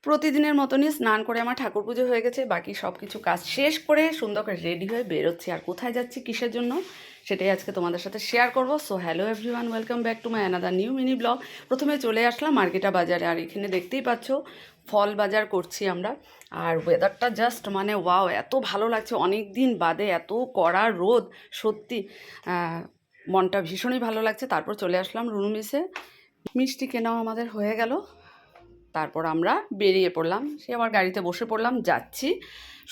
প্রতিদিনের মতনই স্নান করে আমার ঠাকুর পুজো হয়ে গেছে, বাকি সব কিছু কাজ শেষ করে সুন্দর করে রেডি হয়ে বেরোচ্ছি। আর কোথায় যাচ্ছি, কিসের জন্য, সেটাই আজকে তোমাদের সাথে শেয়ার করব। So hello everyone, welcome back to my another new mini blog. প্রথমে চলে আসলাম মার্কেটা বাজারে, আর এখানে দেখতেই পাচ্ছ ফল বাজার করছি আমরা। আর ওয়েদারটা জাস্ট মানে ওয়াও, এত ভালো লাগছে, অনেক দিন বাদে এত কড়া রোদ, সত্যি মনটা ভীষণই ভালো লাগছে। তারপর চলে আসলাম রুনুমিসে, মিষ্টি কেনাও আমাদের হয়ে গেল। তারপর আমরা বেরিয়ে পড়লাম, সে আবার গাড়িতে বসে পড়লাম, যাচ্ছি।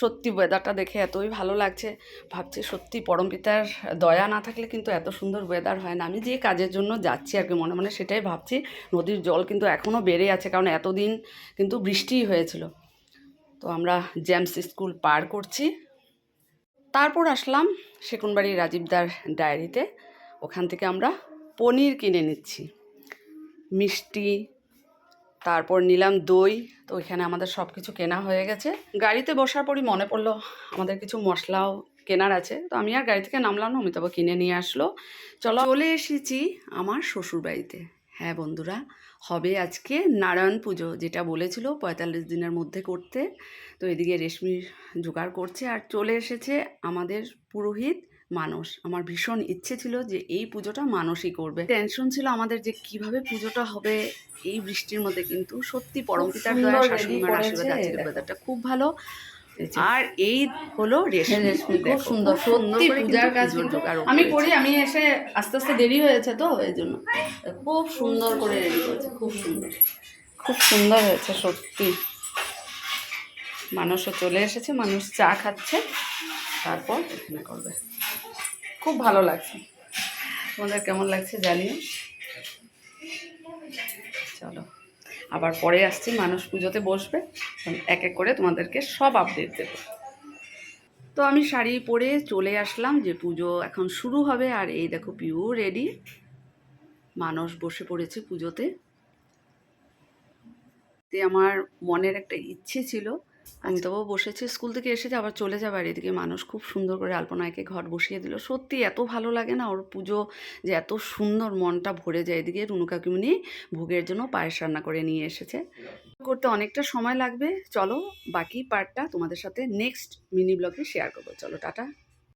সত্যি ওয়েদারটা দেখে এতই ভালো লাগছে, ভাবছি সত্যি পরমপিতার দয়া না থাকলে কিন্তু এত সুন্দর ওয়েদার হয় না। আমি যে কাজের জন্য যাচ্ছি আর কি, মনে মনে সেটাই ভাবছি। নদীর জল কিন্তু এখনও বেড়ে আছে, কারণ এতদিন কিন্তু বৃষ্টিই হয়েছিল। তো আমরা জেমস স্কুল পার করছি, তারপর আসলাম সেকুনবাড়ি রাজীবদার ডায়েরিতে। ওখান থেকে আমরা পনির কিনে নিচ্ছি, মিষ্টি, তারপর নিলাম দই। তো ওইখানে আমাদের সব কিছু কেনা হয়ে গেছে। গাড়িতে বসার পরই মনে পড়লো আমাদের কিছু মশলাও কেনার আছে। তো আমি আর গাড়ি থেকে নামলাম না, অমিতাভ কিনে নিয়ে আসলো। চলে এসেছি আমার শ্বশুরবাড়িতে। হ্যাঁ বন্ধুরা, হবে আজকে নারায়ণ পুজো, যেটা বলেছিল 45 দিনের মধ্যে করতে। তো এদিকে রেশমি জোগাড় করছে, আর চলে এসেছে আমাদের পুরোহিত মানস। আমার ভীষণ ইচ্ছে ছিল যে এই পুজোটা মানসই করবে। টেনশন ছিল আমাদের যে কিভাবে পুজোটা হবে এই বৃষ্টির মধ্যে, কিন্তু সত্যি পরমপিতার দয়া, শাশুড়ি মার আশীর্বাদ, আজকের ওয়েদারটা খুব ভালো। আর এই হলো রেশমি, খুব সুন্দর সত্যি পূজার কাজ আমি করি। আমি এসে আস্তে আস্তে দেরি হয়েছে, তো এই জন্য খুব সুন্দর করে রেডি করেছে, খুব সুন্দর, খুব সুন্দর হয়েছে সত্যি। মানুষও চলে এসেছে, মানুষ চা খাচ্ছে, তারপর এখানে করবে। খুব ভালো লাগছে, তোমাদের কেমন লাগছে জানিও। চলো আবার পরে আসছি, মানুষ পুজোতে বসবে, এক এক করে তোমাদেরকে সব আপডেট দেবো। তো আমি শাড়ি পরে চলে আসলাম, যে পুজো এখন শুরু হবে। আর এই দেখো পিউ রেডি, মানুষ বসে পড়েছে পুজোতে। আমার মনের একটা ইচ্ছে ছিল, আমি তবু বসেছি, স্কুল থেকে এসেছে আবার চলে যাবে। আর এদিকে মানুষ খুব সুন্দর করে আলপনাকে ঘর বসিয়ে দিল। সত্যি এত ভালো লাগে না ওর পুজো, যে এত সুন্দর, মনটা ভরে যায়। এদিকে রুনু কাকিমনি ভোগের জন্য পায়েস রান্না করে নিয়ে এসেছে, করতে অনেকটা সময় লাগবে। চলো বাকি পার্টটা তোমাদের সাথে নেক্সট মিনি ব্লগে শেয়ার করবো। চলো টাটা।